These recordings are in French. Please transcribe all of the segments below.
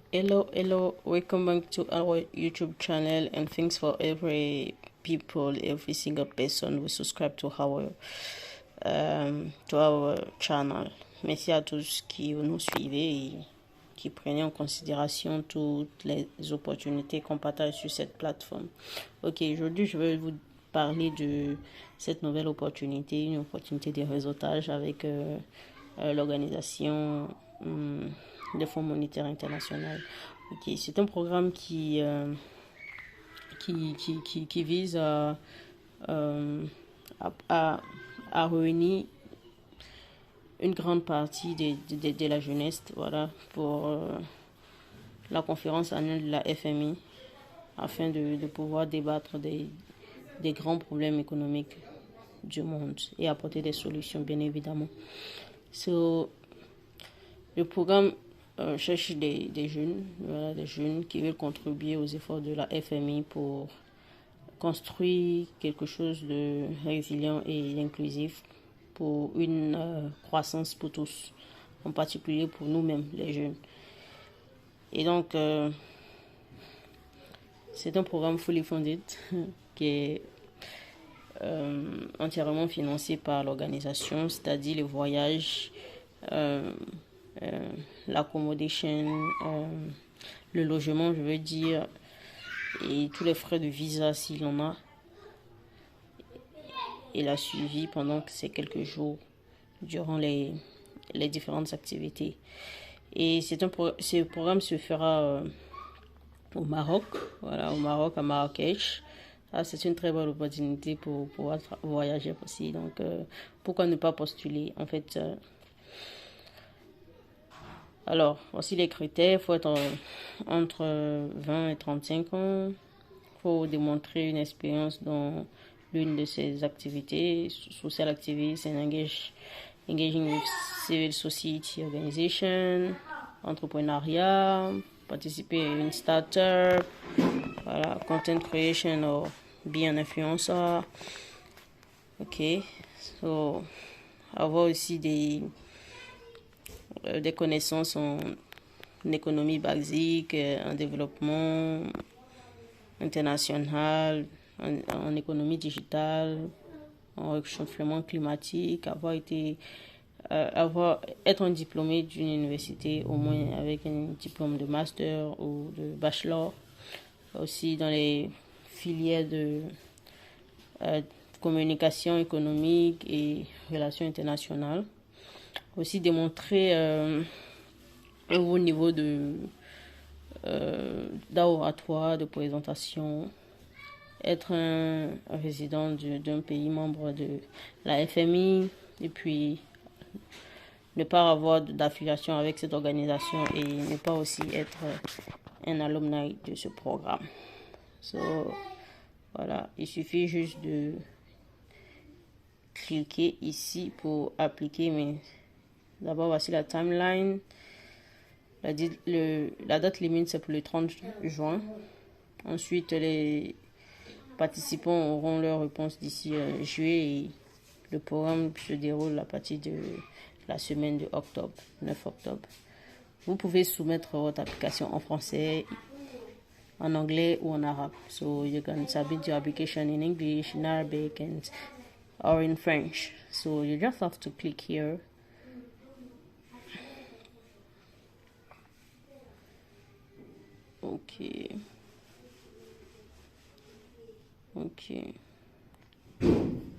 Hello, welcome back to our YouTube channel, and thanks for every single person who subscribe to our channel. Merci à tous qui nous suivez et qui prenaient en considération toutes les opportunités qu'on partage sur cette plateforme. Ok, aujourd'hui je vais vous parler de cette nouvelle opportunité, une opportunité de réseautage avec l'organisation des Fonds monétaires internationaux. Okay. C'est un programme qui vise à réunir une grande partie de la jeunesse, voilà, pour la conférence annuelle de la FMI, afin de pouvoir débattre des grands problèmes économiques du monde et apporter des solutions, bien évidemment. Le programme cherche des jeunes qui veulent contribuer aux efforts de la FMI pour construire quelque chose de résilient et inclusif pour une croissance pour tous, en particulier pour nous-mêmes, les jeunes. Et donc, c'est un programme fully funded qui est entièrement financé par l'organisation, c'est-à-dire les voyages, l'accommodation, le logement, je veux dire, et tous les frais de visa s'il en a, et la suivi pendant ces quelques jours durant les différentes activités. Et ce programme se fera au Maroc, voilà, au Maroc, à Marrakech. C'est une très bonne opportunité pour pouvoir voyager aussi. Donc, pourquoi ne pas postuler? En fait, alors, voici les critères. Il faut être entre 20 et 35 ans. Il faut démontrer une expérience dans l'une de ces activités, social activities and engaging with civil society organization, entrepreneuriat, participer à une startup, voilà, content creation or be an influencer. Ok, so avoir aussi des connaissances en économie basique, en développement international, en économie digitale, en réchauffement climatique, être un diplômé d'une université, au moins avec un diplôme de master ou de bachelor. Aussi dans les filières de communication économique et relations internationales. Aussi démontrer un haut niveau d'oratoire, de présentation, être un résident d'un pays membre de la FMI, et puis ne pas avoir d'affiliation avec cette organisation et ne pas aussi être un alumni de ce programme. Voilà, il suffit juste de cliquer ici pour appliquer, mais d'abord voici la timeline. La date limite c'est pour le 30 juin. Ensuite, les participants auront leur réponse d'ici juillet et le programme se déroule à partir de la semaine de octobre, 9 octobre. Vous pouvez soumettre votre application en français, en anglais ou en arabe. So you can submit your application in English, in Arabic, or in French. So you just have to click here. Okay.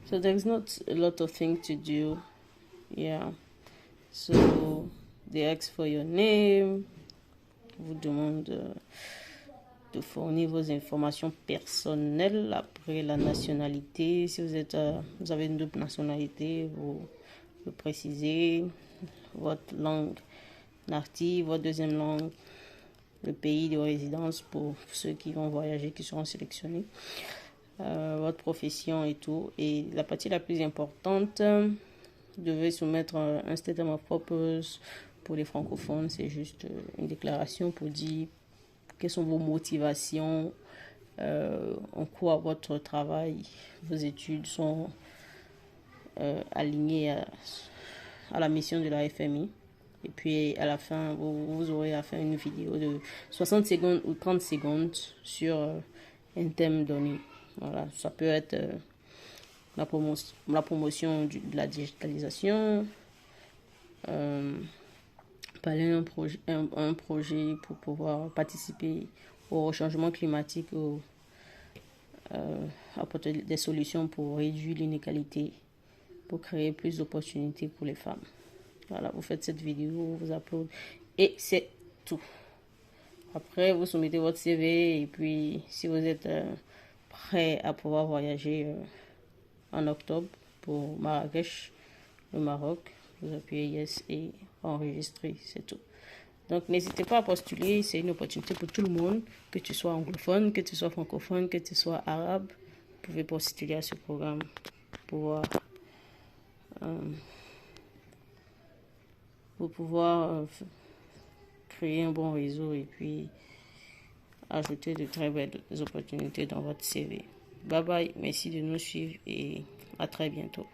So there's not a lot of things to do. Yeah. So they ask for your name. Vous demande de fournir vos informations personnelles. Après la nationalité, si vous avez une double nationalité, vous le précisez. Votre langue native, votre deuxième langue, le pays de résidence pour ceux qui vont voyager, qui seront sélectionnés, votre profession et tout. Et la partie la plus importante, vous devez soumettre un statement of purpose. Pour les francophones, c'est juste une déclaration pour dire quelles sont vos motivations, en quoi votre travail, vos études sont alignées à la mission de la FMI. Et puis à la fin, vous aurez à faire une vidéo de 60 secondes ou 30 secondes sur un thème donné. Voilà, ça peut être la promotion de la digitalisation, parler un projet pour pouvoir participer au changement climatique, apporter des solutions pour réduire l'inégalité, pour créer plus d'opportunités pour les femmes. Voilà, vous faites cette vidéo, vous uploadez et c'est tout. Après, vous soumettez votre CV et puis si vous êtes prêt à pouvoir voyager en octobre pour Marrakech, le Maroc, vous appuyez Yes et enregistrer, c'est tout. Donc n'hésitez pas à postuler, c'est une opportunité pour tout le monde, que tu sois anglophone, que tu sois francophone, que tu sois arabe, vous pouvez postuler à ce programme pour pouvoir créer un bon réseau et puis ajouter de très belles opportunités dans votre CV. Bye bye, merci de nous suivre et à très bientôt.